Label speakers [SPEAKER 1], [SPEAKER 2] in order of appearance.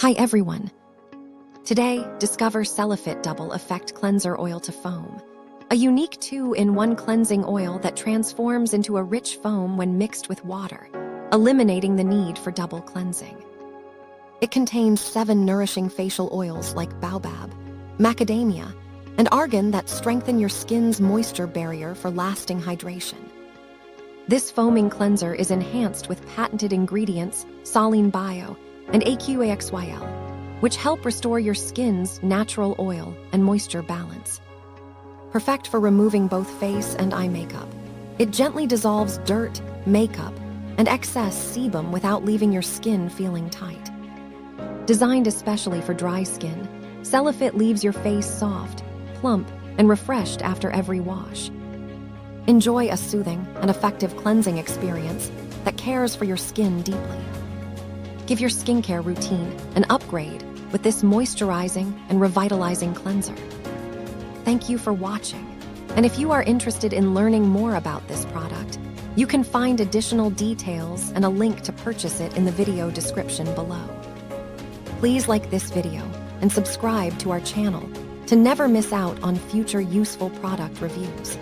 [SPEAKER 1] Hi everyone! Today, discover Celefit Double Effect Cleanser Oil to Foam, a unique 2-in-1 cleansing oil that transforms into a rich foam when mixed with water, eliminating the need for double cleansing. It contains 7 nourishing facial oils like baobab, macadamia, and argan that strengthen your skin's moisture barrier for lasting hydration. This foaming cleanser is enhanced with patented ingredients Soline Bio and AQUAXYL, which help restore your skin's natural oil and moisture balance. Perfect for removing both face and eye makeup, it gently dissolves dirt, makeup, and excess sebum without leaving your skin feeling tight. Designed especially for dry skin, Celefit leaves your face soft, plump, and refreshed after every wash. Enjoy a soothing and effective cleansing experience that cares for your skin deeply. Give your skincare routine an upgrade with this moisturizing and revitalizing cleanser. Thank you for watching, and if you are interested in learning more about this product, you can find additional details and a link to purchase it in the video description below. Please like this video and subscribe to our channel to never miss out on future useful product reviews.